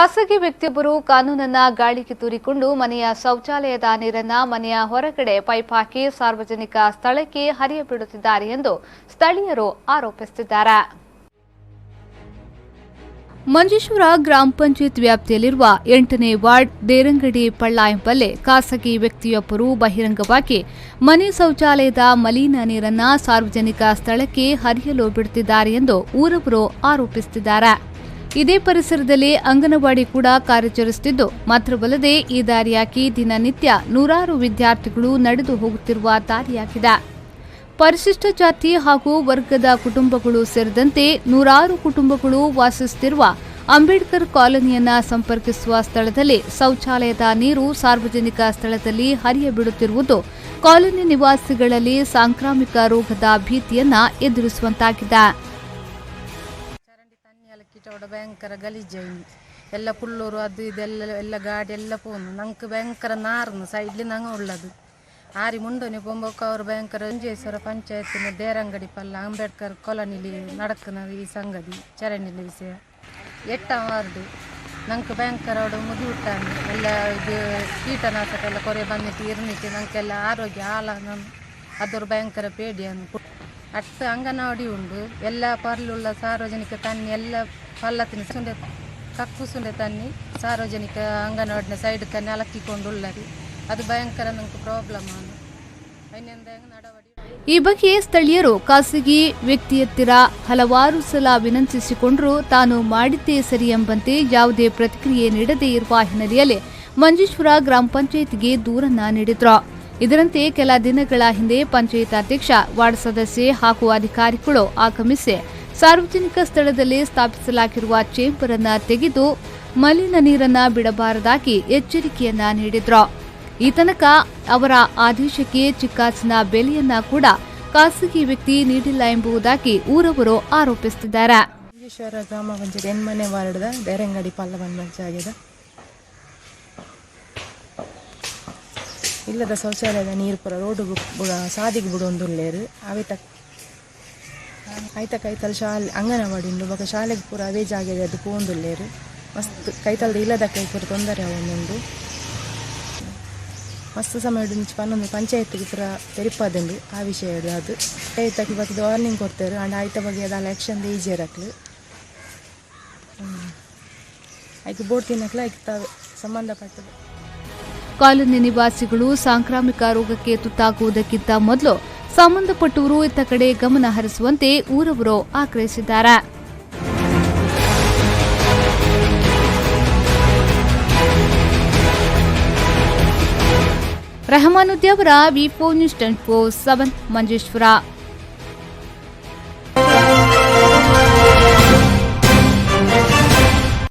ಖಾಸಗಿ ವ್ಯಕ್ತಿಯೊಬ್ಬರು ಕಾನೂನನ್ನ ಗಾಳಿಗೆ ತೂರಿಕೊಂಡು ಮನೆಯ ಶೌಚಾಲಯದ ನೀರನ್ನ ಮನೆಯ ಹೊರಗಡೆ ಪೈಪ್ ಹಾಕಿ ಸಾರ್ವಜನಿಕ ಸ್ಥಳಕ್ಕೆ ಹರಿಯಬಿಡುತ್ತಿದ್ದಾರೆ ಎಂದು ಸ್ಥಳೀಯರು ಆರೋಪಿಸುತ್ತಿದ್ದಾರೆ. ಮಂಜೇಶ್ವರ ಗ್ರಾಮ ಪಂಚಾಯತ್ ವ್ಯಾಪ್ತಿಯಲ್ಲಿರುವ 8ನೇ ವಾರ್ಡ್ ದೇರಂಗಡಿ ಪಳ್ಳ ಎಂಬಲ್ಲಿ ಖಾಸಗಿ ವ್ಯಕ್ತಿಯೊಬ್ಬರು ಬಹಿರಂಗವಾಗಿ ಮನೆ ಶೌಚಾಲಯದ ಮಲಿನ ನೀರನ್ನ ಸಾರ್ವಜನಿಕ ಸ್ಥಳಕ್ಕೆ ಹರಿಯಲು ಬಿಡುತ್ತಿದ್ದಾರೆ ಎಂದು ಊರವರು ಆರೋಪಿಸುತ್ತಿದ್ದಾರೆ. ಇದೇ ಪರಿಸರದಲ್ಲಿ ಅಂಗನವಾಡಿ ಕೂಡ ಕಾರ್ಯಾಚರಿಸುತ್ತಿದ್ದು, ಮಾತ್ರವಲ್ಲದೆ ಈ ದಾರಿಯಾಗಿ ದಿನನಿತ್ಯ ನೂರಾರು ವಿದ್ಯಾರ್ಥಿಗಳು ನಡೆದು ಹೋಗುತ್ತಿರುವ ದಾರಿಯಾಗಿದೆ. ಪರಿಶಿಷ್ಟ ಜಾತಿ ಹಾಗೂ ವರ್ಗದ ಕುಟುಂಬಗಳು ಸೇರಿದಂತೆ ನೂರಾರು ಕುಟುಂಬಗಳು ವಾಸಿಸುತ್ತಿರುವ ಅಂಬೇಡ್ಕರ್ ಕಾಲೋನಿಯನ್ನ ಸಂಪರ್ಕಿಸುವ ಸ್ಥಳದಲ್ಲಿ ಶೌಚಾಲಯದ ನೀರು ಸಾರ್ವಜನಿಕ ಸ್ಥಳದಲ್ಲಿ ಹರಿಯಬಿಡುತ್ತಿರುವುದು ಕಾಲೋನಿ ನಿವಾಸಿಗಳಲ್ಲಿ ಸಾಂಕ್ರಾಮಿಕ ರೋಗದ ಭೀತಿಯನ್ನ ಎದುರಿಸುವಂತಾಗಿದೆ. ಭಯಂಕರ ಗಲೀಜಾಯಿ ಎಲ್ಲ ಪುಲ್ಲೂರು ಅದು ಇದೆಲ್ಲ ಗಾಡಿ ಎಲ್ಲ ಪೋನು ನಂಗೆ ಭಯಂಕರ ನಾರ್ನು ಸೈಡ್ಲಿ ನಂಗೆ ಉಳ್ಳದು ಆರಿ ಮುಂಡೋನಿ ಪೊಂಬಕ್ಕ ಅವರು ಭಯಂಕರ ಮಂಜೇಶ್ವರ ಪಂಚಾಯತಿನ ದೇರಂಗಡಿ ಪಲ್ಲ ಅಂಬೇಡ್ಕರ್ ಕಾಲೋನಿಲಿ ನಡಕನ ಈ ಸಂಗತಿ ಚರಂಡಿನ ವಿಷಯ 8 ವಾರ್ಡು ನಂಗೆ ಭಯಂಕರ ಅವಡು ಮುದಿ ಹುಟ್ಟಾನು ಎಲ್ಲ ಇದು ಕೀಟನಾಶಕ ಎಲ್ಲ ಕೊರೆ ಬಂದಿಟ್ಟು ಇರ್ನಿಟ್ಟು ನಂಗೆಲ್ಲ ಆರೋಗ್ಯ ಹಾಲ ಅದರ ಭಯಂಕರ ಪೇಡಿಯನ್ನು ಅಟ್ಟು ಅಂಗನವಾಡಿ ಉಂಡು ಎಲ್ಲ ಪರ್ಲುಳ್ಳ ಸಾರ್ವಜನಿಕ ತನ್ನಿ ಎಲ್ಲ ಪಲ್ಲತ್ತಿನ ಸುಂಡೆ ಕಕ್ಕು ಸುಂಡೆ ತನ್ನಿ ಸಾರ್ವಜನಿಕ ಅಂಗನವಾಡಿನ ಸೈಡ್ ತನ್ನಿ ಅಲಕ್ಕಿಕೊಂಡುಳ್ಳರಿ ಅದು ಭಯಂಕರ ನಂಗೆ ಪ್ರಾಬ್ಲಮ್ ಆನು ನಡವಡಿ. ಈ ಬಗ್ಗೆ ಸ್ಥಳೀಯರು ಖಾಸಗಿ ವ್ಯಕ್ತಿಯತ್ತಿರ ಹಲವಾರು ಸಲ ವಿನಂತಿಸಿಕೊಂಡರೂ ತಾನು ಮಾಡಿದ್ದೇ ಸರಿ ಎಂಬಂತೆ ಯಾವುದೇ ಪ್ರತಿಕ್ರಿಯೆ ನೀಡದೇ ಇರುವ ಹಿನ್ನೆಲೆಯಲ್ಲಿ ಮಂಜೇಶ್ವರ ಗ್ರಾಮ ಪಂಚಾಯತ್ಗೆ ದೂರನ್ನ ನೀಡಿದ್ರು. ಇದರಂತೆ ಕೆಲ ದಿನಗಳ ಹಿಂದೆ ಪಂಚಾಯತ್ ಅಧ್ಯಕ್ಷ, ವಾರ್ಡ್ ಸದಸ್ಯೆ ಹಾಗೂ ಅಧಿಕಾರಿಗಳು ಆಗಮಿಸಿ ಸಾರ್ವಜನಿಕ ಸ್ಥಳದಲ್ಲಿ ಸ್ಥಾಪಿಸಲಾಗಿರುವ ಚೇಂಬರ್ ಅನ್ನ ತೆಗೆದು ಮಲಿನ ನೀರನ್ನ ಬಿಡಬಾರದಾಗಿ ಎಚ್ಚರಿಕೆಯನ್ನ ನೀಡಿದ್ರು. ಈ ತನಕ ಅವರ ಆದೇಶಕ್ಕೆ ಚಿಕ್ಕಾಸಿನ ಬೆಲೆಯನ್ನ ಕೂಡ ಖಾಸಗಿ ವ್ಯಕ್ತಿ ನೀಡಿಲ್ಲ ಎಂಬುದಾಗಿ ಊರವರು ಆರೋಪಿಸುತ್ತಿದ್ದಾರೆ. ಮಂಜೇಶ್ವರ ಗ್ರಾಮ ಪಂಚಾಯತ್ 8ನೇ ವಾರ್ಡ್ದ ದೇರಂಗಡಿ ಪಲ್ಲ ಪಂಚಾಯತ್ ಇಲ್ಲದ ಶೌಚಾಲಯದ ನೀರು ಪುರ ರೋಡು ಸಾದಿಗೆ ಬಿಡೊಂದುಲ್ಲೇರು ಐತ ಕೈತಲ್ ಶಾಲೆ ಅಂಗನವಾಡಿ ಉಂಡು ಬೊಕ ಶಾಲೆಗೆ ಪೂರ ಅವೇ ಜಾಗೆದೆ ಅದು ಪೋಂದುಲ್ಲೇರು ಮಸ್ತ್ ಕೈತಲ್ದ ಇಲ್ಲದ ಕೈ ಪೂರ ತೊಂದರೆ ಅವೊಂದುಂಡು ಮಸ್ತ್ ಸಮಯ ಪನ್ನೊಂದು ಪಂಚಾಯತ್ಗೆ ಪೂರ ತೆರಿಪದುಂಡು ಆ ವಿಷಯ ಅದು ಐತಕ್ಕೆ ಬರ್ತದೆ ವಾರ್ನಿಂಗ್ ಕೊಡ್ತಾರೆ ಅಂಡ್ ಐತ ಬಗ್ಗೆ ಅದು ಎಲೆಕ್ಷನ್ ಈಜಿ ಇರಕ್ಲು ಐಕೆ ಬೋಟ್ ತಿನ್ನಕ್ಲ ಐಕೆ ತಾವೆ ಸಂಬಂಧಪಟ್ಟದು. ಕಾಲೋನಿ ನಿವಾಸಿಗಳು ಸಾಂಕ್ರಾಮಿಕ ರೋಗಕ್ಕೆ ತುತ್ತಾಗುವುದಕ್ಕಿಂತ ಮೊದಲು ಸಂಬಂಧಪಟ್ಟವರು ಇತ್ತ ಕಡೆ ಗಮನ ಹರಿಸುವಂತೆ ಊರವರು ಆಗ್ರಹಿಸಿದ್ದಾರೆ. ರೆಹಮಾನುದ್ದಿ ಅವರ ವಿ4 ನ್ಯೂಸ್ 24/7 ಮಂಜೇಶ್ವರ.